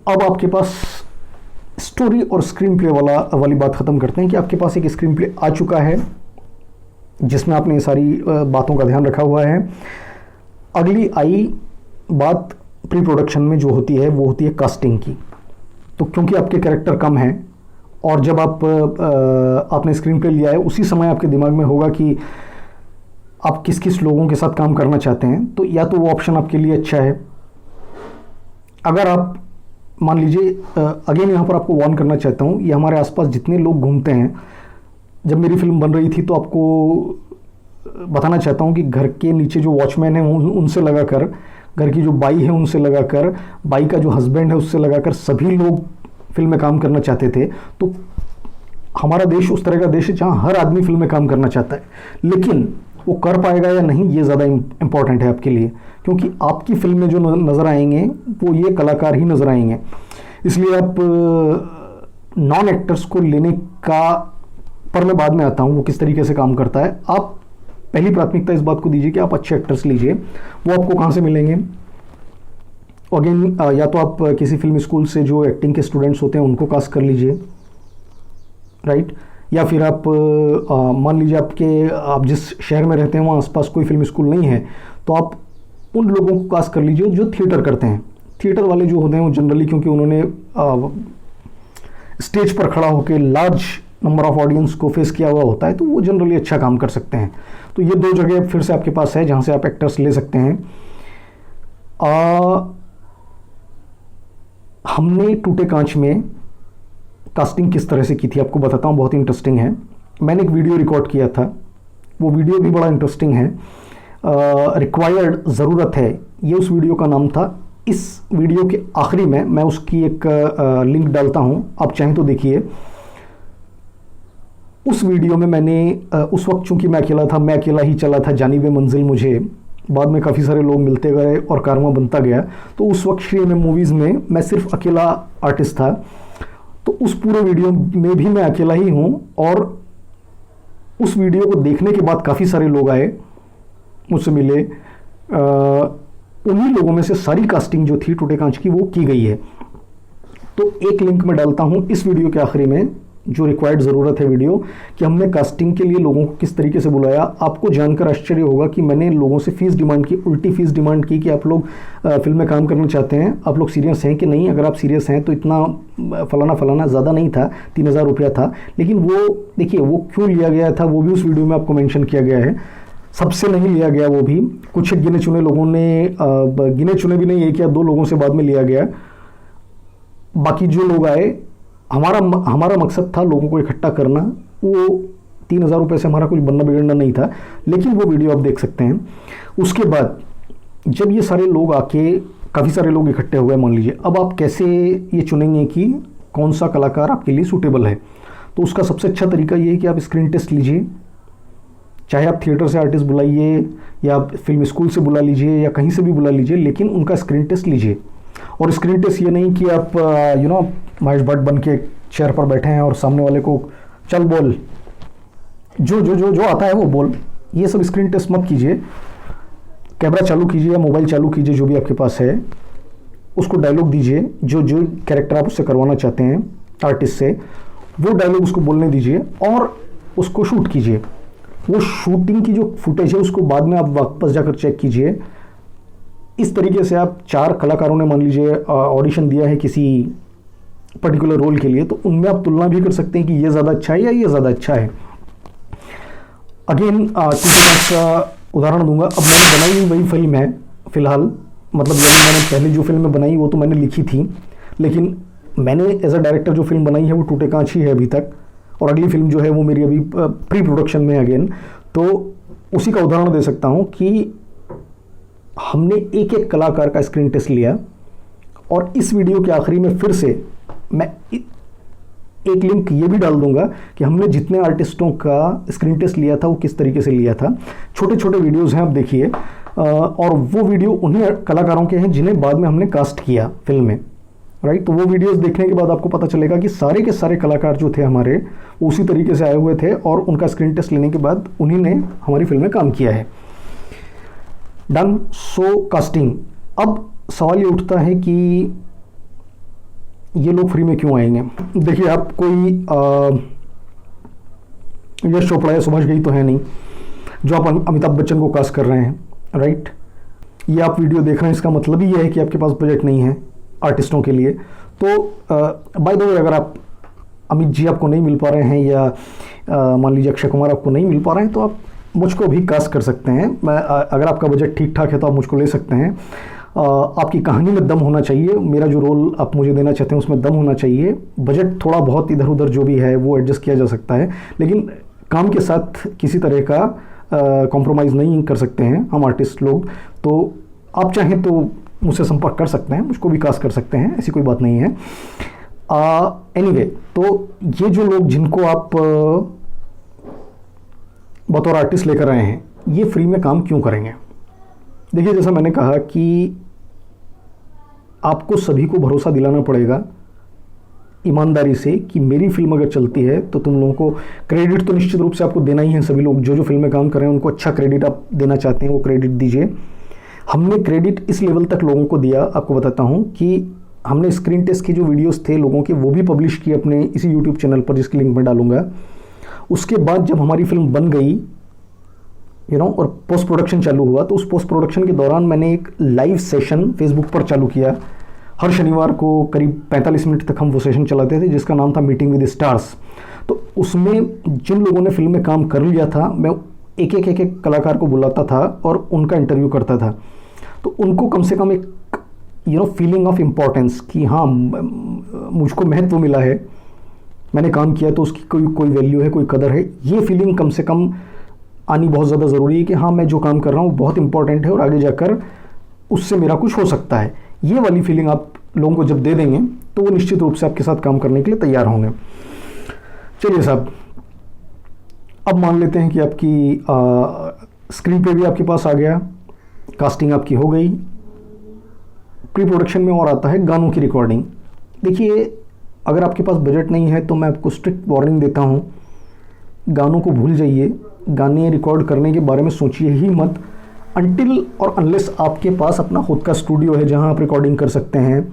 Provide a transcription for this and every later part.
अब आपके पास स्टोरी और स्क्रीन प्ले वाली बात ख़त्म करते हैं कि आपके पास एक स्क्रीन प्ले आ चुका है जिसमें आपने ये सारी बातों का ध्यान रखा हुआ है। अगली आई बात प्री प्रोडक्शन में जो होती है वो होती है कास्टिंग की। तो क्योंकि आपके कैरेक्टर कम हैं और जब आपने स्क्रीन प्ले लिया है उसी समय आपके दिमाग में होगा कि आप किस किस लोगों के साथ काम करना चाहते हैं, तो या तो वो ऑप्शन आपके लिए अच्छा है। अगर आप मान लीजिए, अगेन यहाँ पर आपको वार्न करना चाहता हूँ, ये हमारे आसपास जितने लोग घूमते हैं, जब मेरी फिल्म बन रही थी तो आपको बताना चाहता हूँ कि घर के नीचे जो वॉचमैन है उनसे लगाकर, घर की जो बाई है उनसे लगाकर, बाई का जो हस्बैंड है उससे लगाकर सभी लोग फिल्म में काम करना चाहते थे। तो हमारा देश उस तरह का देश है जहाँ हर आदमी फिल्म में काम करना चाहता है, लेकिन वो कर पाएगा या नहीं ये ज़्यादा इम्पॉर्टेंट है आपके लिए, क्योंकि आपकी फिल्म में जो नज़र आएंगे वो ये कलाकार ही नज़र आएंगे। इसलिए आप नॉन एक्टर्स को लेने का पर मैं बाद में आता हूँ वो किस तरीके से काम करता है। आप पहली प्राथमिकता इस बात को दीजिए कि आप अच्छे एक्टर्स लीजिए। वो आपको कहाँ से मिलेंगे? अगेन या तो आप किसी फिल्म स्कूल से जो एक्टिंग के स्टूडेंट्स होते हैं उनको कास्ट कर लीजिए, राइट। या फिर आप मान लीजिए आप जिस शहर में रहते हैं वहाँ आसपास कोई फिल्म स्कूल नहीं है, तो आप उन लोगों को कास्ट कर लीजिए जो थिएटर करते हैं। थिएटर वाले जो होते हैं वो जनरली, क्योंकि उन्होंने स्टेज पर खड़ा होकर लार्ज नंबर ऑफ ऑडियंस को फेस किया हुआ होता है, तो वो जनरली अच्छा काम कर सकते हैं। तो ये दो जगह फिर से आपके पास है जहाँ से आप एक्टर्स ले सकते हैं। हमने टूटे कांच में कास्टिंग किस तरह से की थी आपको बताता हूँ, बहुत इंटरेस्टिंग है। मैंने एक वीडियो रिकॉर्ड किया था, वो वीडियो भी बड़ा इंटरेस्टिंग है। रिक्वायर्ड ज़रूरत है, ये उस वीडियो का नाम था। इस वीडियो के आखिरी में मैं उसकी एक लिंक डालता हूँ, आप चाहें तो देखिए। उस वीडियो में मैंने उस वक्त चूंकि मैं अकेला ही चला था जानिबे मंजिल मुझे, बाद में काफ़ी सारे लोग मिलते गए और कारवां बनता गया। तो उस वक्त श्री एम मूवीज़ में मैं सिर्फ अकेला आर्टिस्ट था, तो उस पूरे वीडियो में भी मैं अकेला ही हूँ। और उस वीडियो को देखने के बाद काफ़ी सारे लोग आए, मुझसे मिले। उन्हीं लोगों में से सारी कास्टिंग जो थी टूटे कांच की वो की गई है। तो एक लिंक मैं डालता हूँ इस वीडियो के आखिरी में, जो रिक्वायर्ड ज़रूरत है वीडियो, कि हमने कास्टिंग के लिए लोगों को किस तरीके से बुलाया। आपको जानकर आश्चर्य होगा कि मैंने लोगों से फ़ीस डिमांड की, उल्टी फ़ीस डिमांड की कि आप लोग फिल्म में काम करना चाहते हैं, आप लोग सीरियस हैं कि नहीं? अगर आप सीरियस हैं तो इतना फलाना ज़्यादा नहीं था, 3000 रुपया था। लेकिन वो देखिए वो क्यों लिया गया था वो भी उस वीडियो में आपको मेंशन किया गया है। सबसे नहीं लिया गया, वो भी कुछ गिने चुने लोगों ने, गिने चुने भी नहीं, 1 या 2 लोगों से बाद में लिया गया। बाकी जो लोग आए, हमारा मकसद था लोगों को इकट्ठा करना। वो 3000 रुपये से हमारा कुछ बनना बिगड़ना नहीं था, लेकिन वो वीडियो आप देख सकते हैं। उसके बाद जब ये सारे लोग आके, काफ़ी सारे लोग इकट्ठे हुए मान लीजिए, अब आप कैसे ये चुनेंगे कि कौन सा कलाकार आपके लिए सूटेबल है? तो उसका सबसे अच्छा तरीका ये है कि आप स्क्रीन टेस्ट लीजिए। चाहे आप थिएटर से आर्टिस्ट बुलाइए या आप फिल्म स्कूल से बुला लीजिए या कहीं से भी बुला लीजिए, लेकिन उनका स्क्रीन टेस्ट लीजिए। और स्क्रीन टेस्ट ये नहीं कि आप महेश भट्ट बन के चेयर पर बैठे हैं और सामने वाले को चल बोल, जो आता है वो बोल। ये सब स्क्रीन टेस्ट मत कीजिए। कैमरा चालू कीजिए या मोबाइल चालू कीजिए, जो भी आपके पास है, उसको डायलॉग दीजिए। जो कैरेक्टर आप उससे करवाना चाहते हैं आर्टिस्ट से, वो डायलॉग उसको बोलने दीजिए और उसको शूट कीजिए। वो शूटिंग की जो फुटेज है उसको बाद में आप वापस जाकर चेक कीजिए। इस तरीके से आप 4 कलाकारों ने मान लीजिए ऑडिशन दिया है किसी पर्टिकुलर रोल के लिए, तो उनमें आप तुलना भी कर सकते हैं कि ये ज़्यादा अच्छा है या ये ज़्यादा अच्छा है। अगेन का उदाहरण दूंगा। अब मैंने बनाई वही फिल्म है फिलहाल, मतलब मैंने पहले जो फिल्म बनाई वो तो मैंने लिखी थी, लेकिन मैंने एज अ डायरेक्टर जो फिल्म बनाई है वो टूटे कांच ही है अभी तक। और अगली फिल्म जो है वो मेरी अभी प्री प्रोडक्शन में अगेन। तो उसी का उदाहरण दे सकता हूँ कि हमने एक कलाकार का स्क्रीन टेस्ट लिया। और इस वीडियो के आखिरी में फिर से मैं एक लिंक ये भी डाल दूंगा कि हमने जितने आर्टिस्टों का स्क्रीन टेस्ट लिया था वो किस तरीके से लिया था। छोटे छोटे वीडियोस हैं, आप देखिए। और वो वीडियो उन्हीं कलाकारों के हैं जिन्हें बाद में हमने कास्ट किया फिल्म में, राइट। तो वो वीडियोस देखने के बाद आपको पता चलेगा कि सारे के सारे कलाकार जो थे हमारे, वो उसी तरीके से आए हुए थे और उनका स्क्रीन टेस्ट लेने के बाद उन्हीं ने हमारी फिल्म में काम किया है। डन। सो कास्टिंग। अब सवाल ये उठता है कि ये लोग फ्री में क्यों आएंगे? देखिए, आप कोई यश चोपड़ा या सुभाष घई तो है नहीं जो आप अमिताभ बच्चन को कास्ट कर रहे हैं, राइट? ये आप वीडियो देख रहे हैं, इसका मतलब ही ये है कि आपके पास बजट नहीं है आर्टिस्टों के लिए। तो बाय द वे, अगर आप अमित जी आपको नहीं मिल पा रहे हैं या मान लीजिए अक्षय कुमार आपको नहीं मिल पा रहे हैं, तो आप मुझको भी कास्ट कर सकते हैं। अगर आपका बजट ठीक ठाक है तो आप मुझको ले सकते हैं। आपकी कहानी में दम होना चाहिए, मेरा जो रोल आप मुझे देना चाहते हैं उसमें दम होना चाहिए। बजट थोड़ा बहुत इधर उधर जो भी है वो एडजस्ट किया जा सकता है, लेकिन काम के साथ किसी तरह का कॉम्प्रोमाइज़ नहीं कर सकते हैं हम आर्टिस्ट लोग। तो आप चाहें तो मुझसे संपर्क कर सकते हैं, मुझको भी कास्ट कर सकते हैं, ऐसी कोई बात नहीं है। एनीवे, तो ये जो लोग जिनको आप बतौर आर्टिस्ट लेकर आए हैं, ये फ्री में काम क्यों करेंगे? देखिए, जैसा मैंने कहा कि आपको सभी को भरोसा दिलाना पड़ेगा ईमानदारी से कि मेरी फिल्म अगर चलती है तो तुम लोगों को क्रेडिट तो निश्चित रूप से आपको देना ही है। सभी लोग जो फिल्म में काम कर रहे हैं उनको अच्छा क्रेडिट आप देना चाहते हैं, वो क्रेडिट दीजिए। हमने क्रेडिट इस लेवल तक लोगों को दिया, आपको बताता हूँ कि हमने स्क्रीन टेस्ट के जो वीडियोस थे लोगों के, वो भी पब्लिश किए अपने इसी यूट्यूब चैनल पर, जिसकी लिंक मैं डालूंगा। उसके बाद जब हमारी फिल्म बन गई और पोस्ट प्रोडक्शन चालू हुआ, तो उस पोस्ट प्रोडक्शन के दौरान मैंने एक लाइव सेशन फेसबुक पर चालू किया। हर शनिवार को करीब 45 मिनट तक हम वो सेशन चलाते थे, जिसका नाम था मीटिंग विद स्टार्स। तो उसमें जिन लोगों ने फिल्म में काम कर लिया था, मैं एक एक कलाकार को बुलाता था और उनका इंटरव्यू करता था। तो उनको कम से कम एक फीलिंग ऑफ इम्पोर्टेंस कि हाँ, मुझको महत्व मिला है, मैंने काम किया तो उसकी कोई वैल्यू है, कोई कदर है। ये फीलिंग कम से कम आनी बहुत ज़्यादा ज़रूरी है कि हाँ, मैं जो काम कर रहा हूँ बहुत इंपॉर्टेंट है और आगे जाकर उससे मेरा कुछ हो सकता है। ये वाली फीलिंग आप लोगों को जब दे देंगे तो वो निश्चित रूप से आपके साथ काम करने के लिए तैयार होंगे। चलिए साहब, अब मान लेते हैं कि आपकी स्क्रीन पे भी आपके पास आ गया, कास्टिंग आपकी हो गई। प्री प्रोडक्शन में और आता है गानों की रिकॉर्डिंग। देखिए, अगर आपके पास बजट नहीं है तो मैं आपको स्ट्रिक्ट वार्निंग देता हूँ, गानों को भूल जाइए। गाने रिकॉर्ड करने के बारे में सोचिए ही मत अनटिल और अनलेस आपके पास अपना खुद का स्टूडियो है जहां आप रिकॉर्डिंग कर सकते हैं।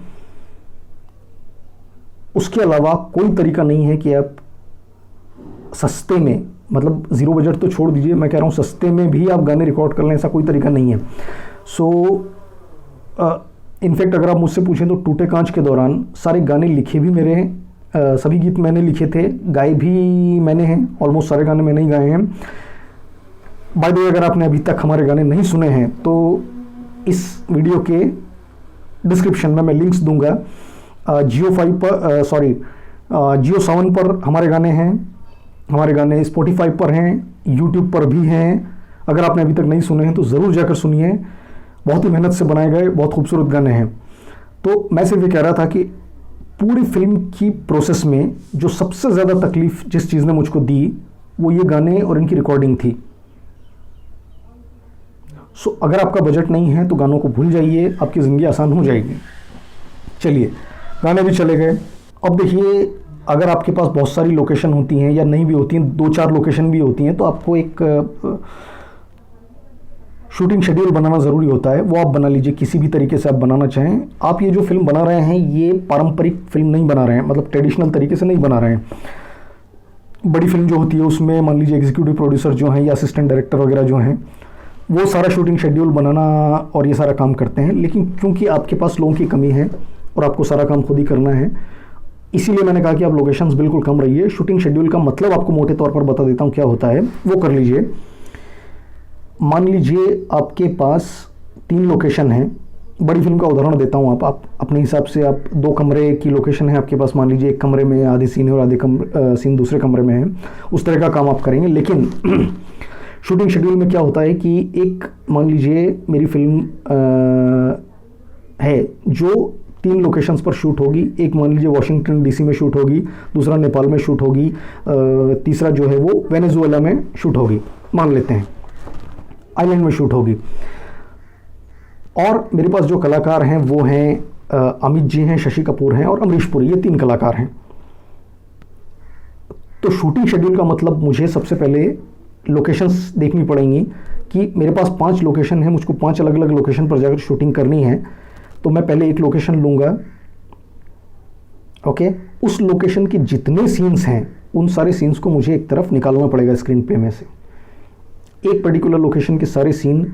उसके अलावा कोई तरीका नहीं है कि आप सस्ते में, मतलब ज़ीरो बजट तो छोड़ दीजिए, मैं कह रहा हूँ सस्ते में भी आप गाने रिकॉर्ड कर लें, ऐसा कोई तरीका नहीं है। सो इनफैक्ट अगर आप मुझसे पूछें तो टूटे कांच के दौरान सारे गाने लिखे भी मेरे हैं, सभी गीत मैंने लिखे थे, गाए भी मैंने हैं, ऑलमोस्ट सारे गाने मैंने ही गाए हैं। बाय द वे, अगर आपने अभी तक हमारे गाने नहीं सुने हैं तो इस वीडियो के डिस्क्रिप्शन में मैं लिंक्स दूंगा। जियो सावन पर हमारे गाने हैं, हमारे गाने स्पॉटिफाई पर हैं, यूट्यूब पर भी हैं। अगर आपने अभी तक नहीं सुने हैं तो ज़रूर जाकर सुनिए, बहुत ही मेहनत से बनाए गए बहुत खूबसूरत गाने हैं। तो मैं सिर्फ ये कह रहा था कि पूरी फिल्म की प्रोसेस में जो सबसे ज़्यादा तकलीफ जिस चीज़ ने मुझको दी वो ये गाने और इनकी रिकॉर्डिंग थी। सो अगर आपका बजट नहीं है तो गानों को भूल जाइए, आपकी ज़िंदगी आसान हो जाएगी। चलिए, गाने भी चले गए। अब देखिए, अगर आपके पास बहुत सारी लोकेशन होती हैं या नहीं भी होती हैं, 2-4 लोकेशन भी होती हैं, तो आपको एक शूटिंग शेड्यूल बनाना ज़रूरी होता है। वो आप बना लीजिए, किसी भी तरीके से आप बनाना चाहें। आप ये जो फिल्म बना रहे हैं ये पारंपरिक फिल्म नहीं बना रहे हैं, मतलब ट्रेडिशनल तरीके से नहीं बना रहे हैं। बड़ी फिल्म जो होती है उसमें मान लीजिए एग्जीक्यूटिव प्रोड्यूसर जो हैं या असिस्टेंट डायरेक्टर वगैरह जो हैं, वो सारा शूटिंग शेड्यूल बनाना और ये सारा काम करते हैं। लेकिन क्योंकि आपके पास लोगों की कमी है और आपको सारा काम खुद ही करना है, इसीलिए मैंने कहा कि आप लोकेशंस बिल्कुल कम रहिए। शूटिंग शेड्यूल का मतलब आपको मोटे तौर पर बता देता हूँ क्या होता है, वो कर लीजिए। मान लीजिए आपके पास 3 लोकेशन हैं, बड़ी फिल्म का उदाहरण देता हूँ। आप अपने हिसाब से आप 2 कमरे की लोकेशन है आपके पास, मान लीजिए एक कमरे में आधे सीन है और आधे सीन दूसरे कमरे में है, उस तरह का काम आप करेंगे। लेकिन शूटिंग शेड्यूल में क्या होता है कि एक मान लीजिए मेरी फिल्म है जो 3 लोकेशंस पर शूट होगी। एक मान लीजिए वाशिंगटन डीसी में शूट होगी, दूसरा नेपाल में शूट होगी, तीसरा जो है वो वेनेजुएला में शूट होगी, मान लेते हैं आइलैंड में शूट होगी। और मेरे पास जो कलाकार हैं वो हैं अमित जी हैं, शशि कपूर हैं और अमरीश पुरी, ये 3 कलाकार हैं। तो शूटिंग शेड्यूल का मतलब मुझे सबसे पहले लोकेशंस देखनी पड़ेंगी कि मेरे पास 5 लोकेशन है, मुझको 5 अलग अलग लोकेशन पर जाकर शूटिंग करनी है। तो मैं पहले एक लोकेशन लूँगा, ओके, उस लोकेशन के जितने सीन्स हैं उन सारे सीन्स को मुझे एक तरफ निकालना पड़ेगा स्क्रीन प्ले में से। एक पर्टिकुलर लोकेशन के सारे सीन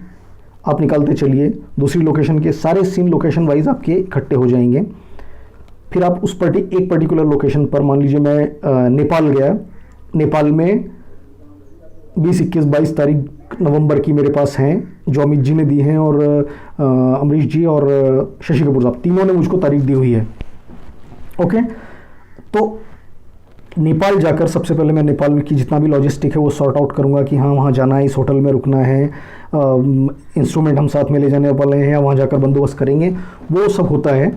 आप निकालते चलिए, दूसरी लोकेशन के सारे सीन लोकेशन वाइज आपके इकट्ठे हो जाएंगे। फिर आप उस एक पर्टिकुलर लोकेशन पर, मान लीजिए मैं नेपाल गया, नेपाल में 20, 21, 22 तारीख नवंबर की मेरे पास हैं जो अमित जी ने दी हैं और अमरीश जी और शशि कपूर साहब तीनों ने मुझको तारीख दी हुई है। ओके, तो नेपाल जाकर सबसे पहले मैं नेपाल की जितना भी लॉजिस्टिक है वो सॉर्ट आउट करूँगा कि हाँ वहाँ जाना है, इस होटल में रुकना है, इंस्ट्रूमेंट हम साथ में ले जाने वाले हैं या वहाँ जाकर बंदोबस्त करेंगे, वो सब होता है।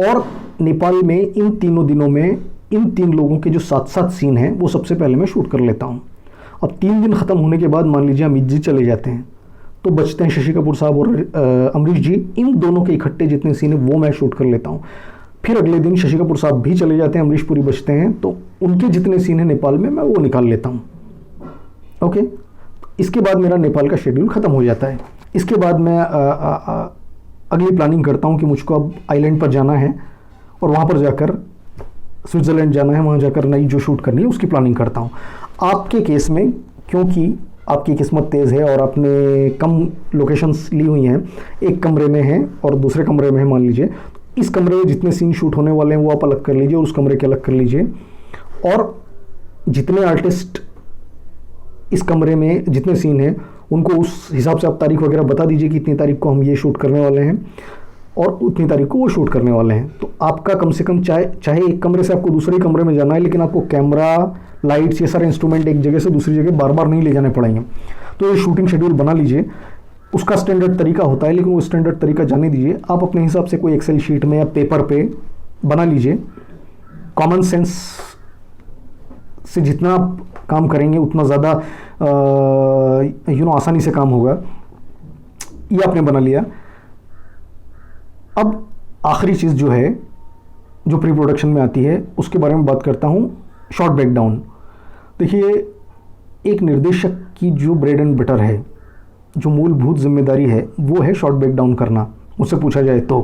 और नेपाल में इन तीनों दिनों में इन 3 लोगों के जो 7-7 सीन हैं वो सबसे पहले मैं शूट कर लेता हूँ। अब 3 दिन ख़त्म होने के बाद मान लीजिए अमित जी चले जाते हैं, तो बचते हैं शशि कपूर साहब और अमरीश जी। इन दोनों के इकट्ठे जितने सीन हैं वो मैं शूट कर लेता हूँ। फिर अगले दिन शशि कपूर साहब भी चले जाते हैं, अमरीश पुरी बचते हैं, तो उनके जितने सीन हैं नेपाल में मैं वो निकाल लेता हूँ। ओके, इसके बाद मेरा नेपाल का शेड्यूल ख़त्म हो जाता है। इसके बाद मैं अगली प्लानिंग करता हूँ कि मुझको अब आइलैंड पर जाना है और वहाँ पर जाकर स्विट्ज़रलैंड जाना है, वहाँ जाकर नई जो शूट करनी है उसकी प्लानिंग करता हूँ। आपके केस में क्योंकि आपकी किस्मत तेज़ है और आपने कम लोकेशंस ली हुई हैं, एक कमरे में हैं और दूसरे कमरे में है मान लीजिए, इस कमरे में जितने सीन शूट होने वाले हैं वो आप अलग कर लीजिए और उस कमरे के अलग कर लीजिए। और जितने आर्टिस्ट इस कमरे में जितने सीन हैं उनको उस हिसाब से आप तारीख वगैरह बता दीजिए कि इतनी तारीख को हम ये शूट करने वाले हैं और उतनी तारीख को वो शूट करने वाले हैं। तो आपका कम से कम चाहे एक कमरे से आपको दूसरे कमरे में जाना है, लेकिन आपको कैमरा, लाइट्स, ये सारे इंस्ट्रूमेंट एक जगह से दूसरी जगह बार बार नहीं ले जाने पड़ेंगे। तो ये शूटिंग शेड्यूल बना लीजिए। उसका स्टैंडर्ड तरीका होता है, लेकिन वो स्टैंडर्ड तरीका जाने दीजिए, आप अपने हिसाब से कोई एक्सेल शीट में या पेपर पे बना लीजिए। कॉमन सेंस से जितना आप काम करेंगे उतना ज़्यादा आसानी से काम होगा। ये आपने बना लिया। अब आखिरी चीज़ जो है जो प्री प्रोडक्शन में आती है उसके बारे में बात करता हूँ, शॉर्ट ब्रेकडाउन। देखिए, एक निर्देशक की जो ब्रेड एंड बटर है, जो मूलभूत जिम्मेदारी है, वो है शॉर्ट ब्रेकडाउन करना, मुझसे पूछा जाए तो।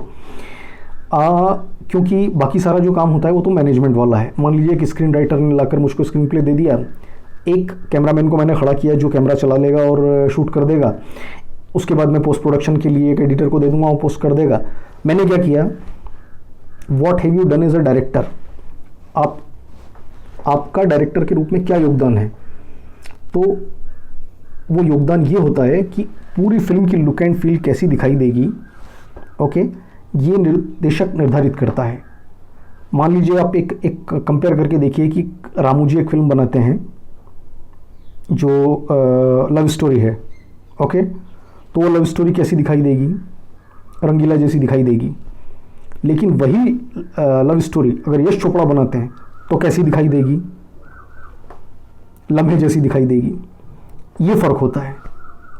क्योंकि बाकी सारा जो काम होता है वो तो मैनेजमेंट वाला है। मान लीजिए कि स्क्रीन राइटर ने लाकर मुझको स्क्रीन प्ले दे दिया, एक कैमरामैन को मैंने खड़ा किया जो कैमरा चला लेगा और शूट कर देगा, उसके बाद मैं पोस्ट प्रोडक्शन के लिए एक एडिटर को दे दूंगा, वो पोस्ट कर देगा। मैंने क्या किया, what have you done as a director, आपका डायरेक्टर के रूप में क्या योगदान है। तो वो योगदान ये होता है कि पूरी फिल्म की लुक एंड फील कैसी दिखाई देगी, ओके, ये निर्देशक निर्धारित करता है। मान लीजिए आप एक कंपेयर करके देखिए कि रामू जी एक फिल्म बनाते हैं जो लव स्टोरी है, ओके, तो वो लव स्टोरी कैसी दिखाई देगी, रंगीला जैसी दिखाई देगी। लेकिन वही लव स्टोरी अगर यश चोपड़ा बनाते हैं तो कैसी दिखाई देगी, लम्हे जैसी दिखाई देगी। ये फ़र्क होता है,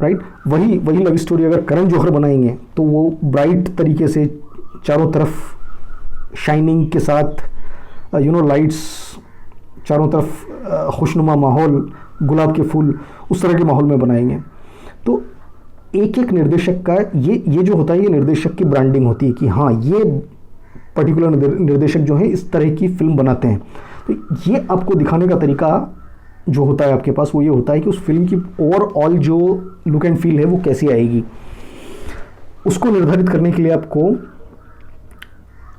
राइट। वही लव स्टोरी अगर करण जौहर बनाएंगे तो वो ब्राइट तरीके से चारों तरफ शाइनिंग के साथ लाइट्स, चारों तरफ खुशनुमा माहौल, गुलाब के फूल, उस तरह के माहौल में बनाएंगे। तो एक एक निर्देशक का ये जो होता है, ये निर्देशक की ब्रांडिंग होती है कि हाँ, ये पर्टिकुलर निर्देशक जो है इस तरह की फिल्म बनाते हैं। तो ये आपको दिखाने का तरीका जो होता है आपके पास, वो ये होता है कि उस फिल्म की ओवरऑल जो लुक एंड फील है वो कैसी आएगी। उसको निर्धारित करने के लिए आपको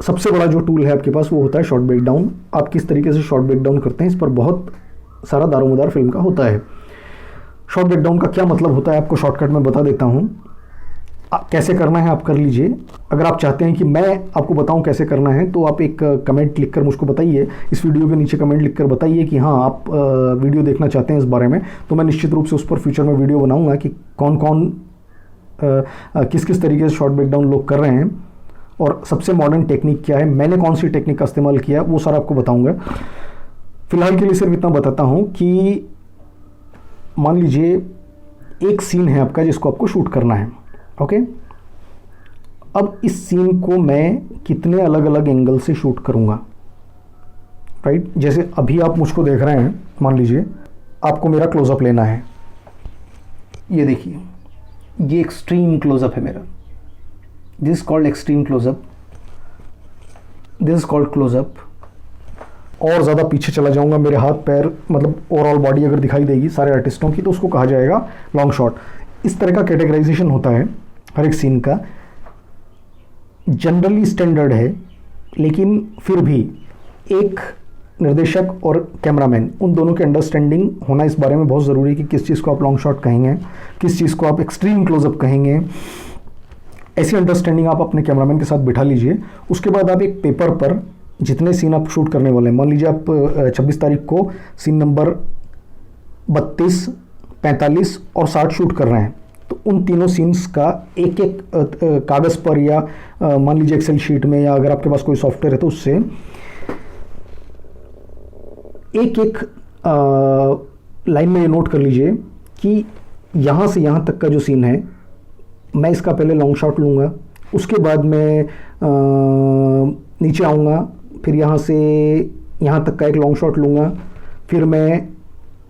सबसे बड़ा जो टूल है आपके पास वो होता है शॉर्ट ब्रेकडाउन। आप किस तरीके से शॉर्ट ब्रेकडाउन करते हैं, इस पर बहुत सारा दारोमदार फिल्म का होता है। शॉर्ट ब्रेकडाउन का क्या मतलब होता है आपको शॉर्टकट में बता देता हूँ। कैसे करना है आप कर लीजिए। अगर आप चाहते हैं कि मैं आपको बताऊं कैसे करना है तो आप एक कमेंट लिखकर मुझको बताइए, इस वीडियो के नीचे कमेंट लिखकर बताइए कि हाँ आप वीडियो देखना चाहते हैं इस बारे में। तो मैं निश्चित रूप से उस पर फ्यूचर में वीडियो बनाऊंगा कि कौन कौन किस किस तरीके से शॉर्ट ब्रेकडाउन लोग कर रहे हैं और सबसे मॉडर्न टेक्निक क्या है, मैंने कौन सी टेक्निक का इस्तेमाल किया, वो सारा आपको बताऊँगा। फिलहाल के लिए सिर्फ इतना बताता हूँ कि मान लीजिए एक सीन है आपका जिसको आपको शूट करना है, ओके। अब इस सीन को मैं कितने अलग अलग एंगल से शूट करूंगा, राइट। जैसे अभी आप मुझको देख रहे हैं, मान लीजिए आपको मेरा क्लोजअप लेना है, ये देखिए, ये एक्सट्रीम क्लोजअप है मेरा, this is called extreme close up, this is called close up, और ज़्यादा पीछे चला जाऊंगा, मेरे हाथ पैर मतलब ओवरऑल बॉडी अगर दिखाई देगी सारे आर्टिस्टों की, तो उसको कहा जाएगा लॉन्ग शॉट। इस तरह का कैटेगराइजेशन होता है हर एक सीन का, जनरली स्टैंडर्ड है, लेकिन फिर भी एक निर्देशक और कैमरामैन उन दोनों की अंडरस्टैंडिंग होना इस बारे में बहुत ज़रूरी है कि किस चीज़ को आप लॉन्ग शॉट कहेंगे, किस चीज़ को आप एक्सट्रीम क्लोजअप कहेंगे। ऐसी अंडरस्टैंडिंग आप अपने कैमरामैन के साथ बिठा लीजिए। उसके बाद आप एक पेपर पर जितने सीन आप शूट करने वाले हैं, मान लीजिए आप 26 तारीख को सीन नंबर 32, 45 और 60 शूट कर रहे हैं, तो उन तीनों सीन्स का एक एक कागज़ पर या मान लीजिए एक्सेल शीट में, या अगर आपके पास कोई सॉफ्टवेयर है तो उससे एक एक लाइन में ये नोट कर लीजिए कि यहाँ से यहाँ तक का जो सीन है, मैं इसका पहले लॉन्ग शॉट लूँगा, उसके बाद मैं नीचे आऊँगा, फिर यहाँ से यहाँ तक का एक लॉन्ग शॉट लूँगा, फिर मैं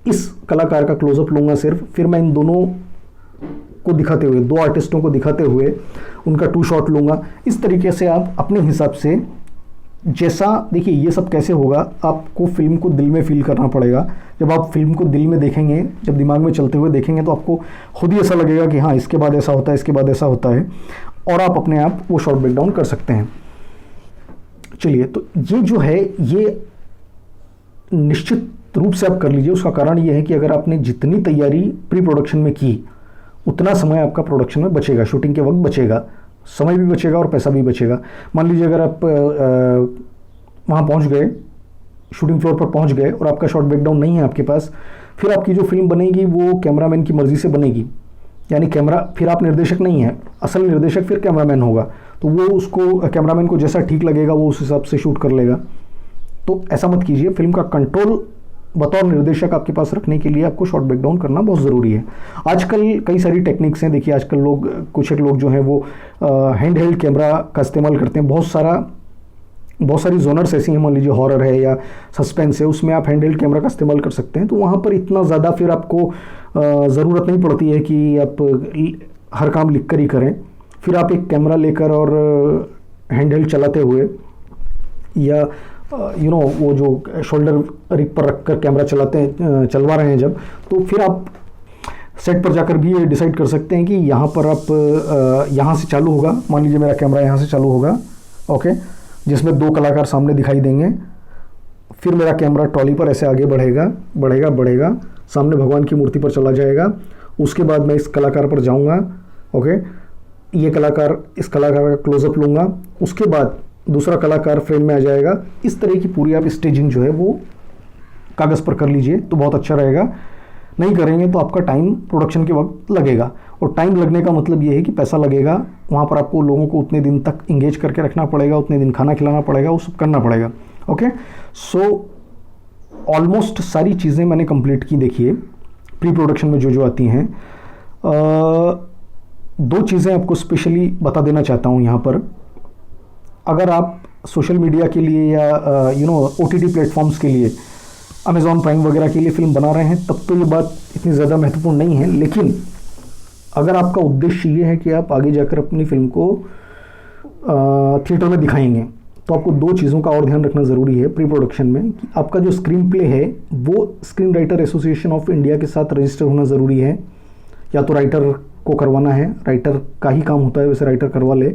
इस कलाकार का क्लोजअप लूँगा सिर्फ, फिर मैं इन दोनों को दिखाते हुए, दो आर्टिस्टों को दिखाते हुए उनका 2 शॉट लूँगा। इस तरीके से आप अपने हिसाब से, जैसा देखिए ये सब कैसे होगा, आपको फिल्म को दिल में फील करना पड़ेगा। जब आप फिल्म को दिल में देखेंगे, जब दिमाग में चलते हुए देखेंगे, तो आपको खुद ही ऐसा लगेगा कि हाँ इसके बाद ऐसा होता है, इसके बाद ऐसा होता है, और आप अपने आप वो शॉट ब्रेक डाउन कर सकते हैं। चलिए, तो ये जो है ये निश्चित रूप से आप कर लीजिए। उसका कारण ये है कि अगर आपने जितनी तैयारी प्री प्रोडक्शन में की, उतना समय आपका प्रोडक्शन में बचेगा, शूटिंग के वक्त बचेगा, समय भी बचेगा और पैसा भी बचेगा। मान लीजिए अगर आप वहाँ पहुँच गए, शूटिंग फ्लोर पर पहुँच गए और आपका शॉट ब्रेकडाउन नहीं है आपके पास, फिर आपकी जो फिल्म बनेगी वो कैमरामैन की मर्ज़ी से बनेगी, यानी फिर आप निर्देशक नहीं हैं, असल निर्देशक फिर कैमरामैन होगा, तो वो उसको कैमरामैन को जैसा ठीक लगेगा वो उस हिसाब से शूट कर लेगा। तो ऐसा मत कीजिए। फिल्म का कंट्रोल बतौर निर्देशक आपके पास रखने के लिए आपको शॉट ब्रेकडाउन करना बहुत ज़रूरी है। आजकल कई सारी टेक्निक्स हैं। देखिए आजकल कुछ एक लोग जो हैं वो हैंड हेल्ड कैमरा का इस्तेमाल करते हैं। बहुत सारी जोनर्स ऐसी हैं, मान लीजिए हॉरर है या सस्पेंस है, उसमें आप हैंड हेल्ड कैमरा का इस्तेमाल कर सकते हैं। तो वहाँ पर इतना ज़्यादा फिर आपको ज़रूरत नहीं पड़ती है कि आप हर काम लिख कर ही करें। फिर आप एक कैमरा लेकर और हैंड हेल्ड चलाते हुए, या वो जो शोल्डर रिग पर रखकर कैमरा चलवा रहे हैं जब, तो फिर आप सेट पर जाकर भी ये डिसाइड कर सकते हैं कि यहाँ पर आप यहाँ से चालू होगा। मान लीजिए मेरा कैमरा यहाँ से चालू होगा, ओके, जिसमें 2 कलाकार सामने दिखाई देंगे। फिर मेरा कैमरा ट्रॉली पर ऐसे आगे बढ़ेगा, सामने भगवान की मूर्ति पर चला जाएगा। उसके बाद मैं इस कलाकार पर जाऊँगा, ओके, इस कलाकार का क्लोजअप लूँगा। उसके बाद दूसरा कलाकार फ्रेम में आ जाएगा। इस तरह की पूरी आप स्टेजिंग जो है वो कागज़ पर कर लीजिए तो बहुत अच्छा रहेगा। नहीं करेंगे तो आपका टाइम प्रोडक्शन के वक्त लगेगा, और टाइम लगने का मतलब ये है कि पैसा लगेगा। वहाँ पर आपको लोगों को उतने दिन तक इंगेज करके रखना पड़ेगा, उतने दिन खाना खिलाना पड़ेगा, वो सब करना पड़ेगा। ओके, सो ऑलमोस्ट सारी चीज़ें मैंने कंप्लीट की। देखिए प्री प्रोडक्शन में जो आती हैं, 2 चीज़ें आपको स्पेशली बता देना चाहता हूँ यहाँ पर। अगर आप सोशल मीडिया के लिए या OTT प्लेटफॉर्म्स के लिए, अमेज़ॉन प्राइम वगैरह के लिए फ़िल्म बना रहे हैं, तब तो ये बात इतनी ज़्यादा महत्वपूर्ण नहीं है। लेकिन अगर आपका उद्देश्य ये है कि आप आगे जाकर अपनी फ़िल्म को थिएटर में दिखाएंगे, तो आपको 2 चीज़ों का और ध्यान रखना ज़रूरी है प्री प्रोडक्शन में, कि आपका जो स्क्रीन प्ले है वो screen writer association of India के साथ रजिस्टर होना ज़रूरी है। या तो राइटर को करवाना है, राइटर का ही काम होता है, वैसे राइटर करवा ले।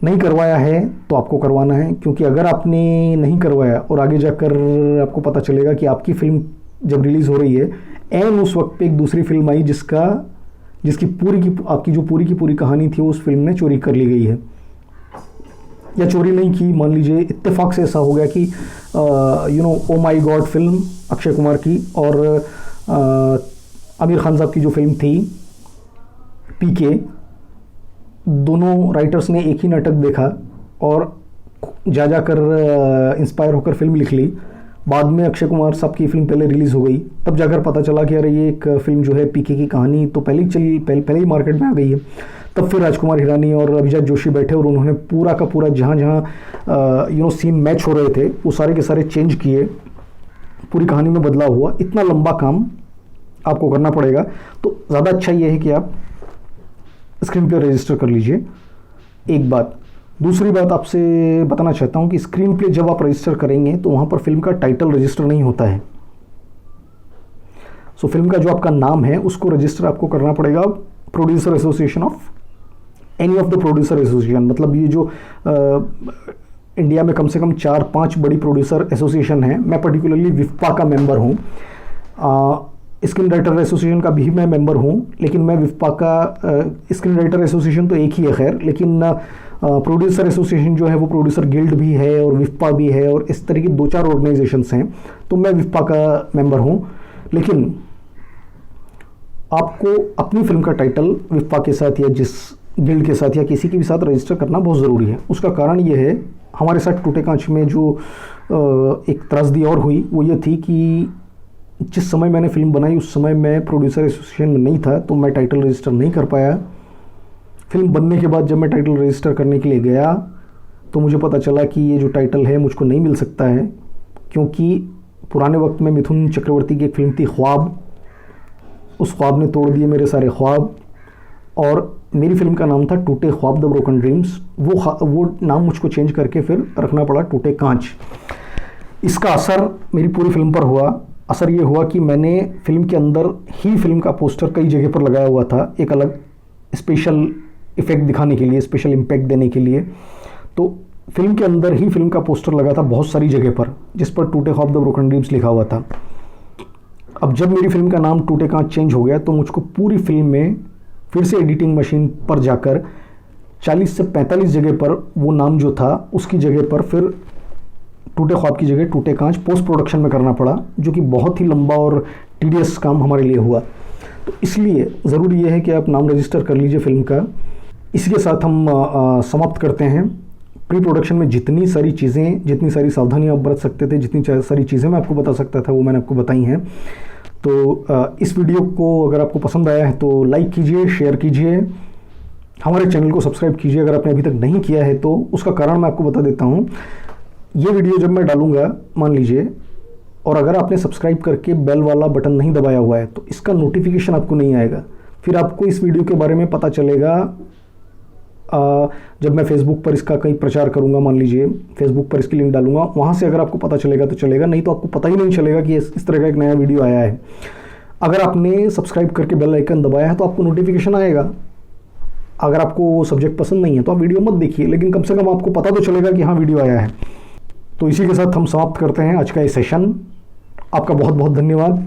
नहीं करवाया है तो आपको करवाना है, क्योंकि अगर आपने नहीं करवाया और आगे जाकर आपको पता चलेगा कि आपकी फ़िल्म जब रिलीज़ हो रही है, एन उस वक्त पे एक दूसरी फिल्म आई जिसकी आपकी जो पूरी की पूरी कहानी थी उस फिल्म में चोरी कर ली गई है, या चोरी नहीं की, मान लीजिए इत्तेफाक से ऐसा हो गया कि ओ माई गॉड फिल्म अक्षय कुमार की और आमिर खान साहब की जो फिल्म थी पीके, दोनों राइटर्स ने एक ही नाटक देखा और जाकर इंस्पायर होकर फिल्म लिख ली। बाद में अक्षय कुमार साहब की फिल्म पहले रिलीज़ हो गई, तब जाकर पता चला कि अरे ये एक फिल्म जो है पीके की कहानी तो पहले ही मार्केट में आ गई है। तब फिर राजकुमार हिरानी और अभिजात जोशी बैठे और उन्होंने पूरा का पूरा जहाँ सीन मैच हो रहे थे वो सारे के सारे चेंज किए, पूरी कहानी में बदलाव हुआ। इतना लंबा काम आपको करना पड़ेगा, तो ज़्यादा अच्छा ये है कि आप स्क्रीन प्ले रजिस्टर कर लीजिए। एक बात, दूसरी बात आपसे बताना चाहता हूँ कि स्क्रीन प्ले जब आप रजिस्टर करेंगे तो वहाँ पर फिल्म का टाइटल रजिस्टर नहीं होता है। सो फिल्म का जो आपका नाम है उसको रजिस्टर आपको करना पड़ेगा producer association of any of the producer association. मतलब ये जो इंडिया में कम से कम 4-5 बड़ी प्रोड्यूसर एसोसिएशन है, मैं पर्टिकुलरली विफ्पा का मेंबर हूँ, स्क्रीन राइटर एसोसिएशन का भी मैं मेंबर हूँ, लेकिन मैं विफ्पा का स्क्रीन राइटर एसोसिएशन तो एक ही है खैर, लेकिन प्रोड्यूसर एसोसिएशन जो है वो प्रोड्यूसर गिल्ड भी है और विफ्पा भी है और इस तरह की 2-4 ऑर्गेनाइजेशंस हैं, तो मैं विफ्पा का मेंबर हूँ। लेकिन आपको अपनी फिल्म का टाइटल विफ्पा के साथ या जिस गिल्ड के साथ या किसी के भी साथ रजिस्टर करना बहुत ज़रूरी है। उसका कारण ये है, हमारे साथ टूटे कांच में जो एक त्रासदी और हुई वो ये थी कि जिस समय मैंने फिल्म बनाई उस समय मैं प्रोड्यूसर एसोसिएशन में नहीं था, तो मैं टाइटल रजिस्टर नहीं कर पाया। फिल्म बनने के बाद जब मैं टाइटल रजिस्टर करने के लिए गया तो मुझे पता चला कि ये जो टाइटल है मुझको नहीं मिल सकता है, क्योंकि पुराने वक्त में मिथुन चक्रवर्ती की एक फिल्म थी ख्वाब, उस ख्वाब ने तोड़ दिए मेरे सारे ख्वाब, और मेरी फिल्म का नाम था टूटे ख्वाब द ब्रोकन ड्रीम्स। वो नाम मुझको चेंज करके फिर रखना पड़ा टूटे कांच। इसका असर मेरी पूरी फिल्म पर हुआ। असर ये हुआ कि मैंने फिल्म के अंदर ही फिल्म का पोस्टर कई जगह पर लगाया हुआ था, एक अलग स्पेशल इफ़ेक्ट दिखाने के लिए, स्पेशल इम्पैक्ट देने के लिए। तो फिल्म के अंदर ही फिल्म का पोस्टर लगा था बहुत सारी जगह पर, जिस पर टूटे ख्वाब द ब्रोकन ड्रीम्स लिखा हुआ था। अब जब मेरी फिल्म का नाम टूटे कांच चेंज हो गया तो मुझको पूरी फिल्म में फिर से एडिटिंग मशीन पर जाकर 40 से 45 जगह पर वो नाम जो था उसकी जगह पर फिर टूटे ख्वाब की जगह टूटे कांच पोस्ट प्रोडक्शन में करना पड़ा, जो कि बहुत ही लंबा और टीडियस काम हमारे लिए हुआ। तो इसलिए ज़रूरी ये है कि आप नाम रजिस्टर कर लीजिए फिल्म का। इसी के साथ हम समाप्त करते हैं। प्री प्रोडक्शन में जितनी सारी चीज़ें, जितनी सारी सावधानियाँ आप बरत सकते थे, जितनी सारी चीज़ें मैं आपको बता सकता था वो मैंने आपको बताई हैं। तो इस वीडियो को अगर आपको पसंद आया है तो लाइक कीजिए, शेयर कीजिए, हमारे चैनल को सब्सक्राइब कीजिए अगर आपने अभी तक नहीं किया है तो। उसका कारण मैं आपको बता देता हूँ। ये वीडियो जब मैं डालूँगा मान लीजिए, और अगर आपने सब्सक्राइब करके बेल वाला बटन नहीं दबाया हुआ है तो इसका नोटिफिकेशन आपको नहीं आएगा। फिर आपको इस वीडियो के बारे में पता चलेगा जब मैं फेसबुक पर इसका कहीं प्रचार करूंगा, मान लीजिए फेसबुक पर इसकी लिंक डालूंगा, वहाँ से अगर आपको पता चलेगा तो चलेगा, नहीं तो आपको पता ही नहीं चलेगा कि इस तरह का एक नया वीडियो आया है। अगर आपने सब्सक्राइब करके बेल आइकन दबाया है तो आपको नोटिफिकेशन आएगा। अगर आपको वो सब्जेक्ट पसंद नहीं है तो आप वीडियो मत देखिए, लेकिन कम से कम आपको पता तो चलेगा कि हाँ वीडियो आया है। तो इसी के साथ हम समाप्त करते हैं आज का ये सेशन। आपका बहुत बहुत धन्यवाद।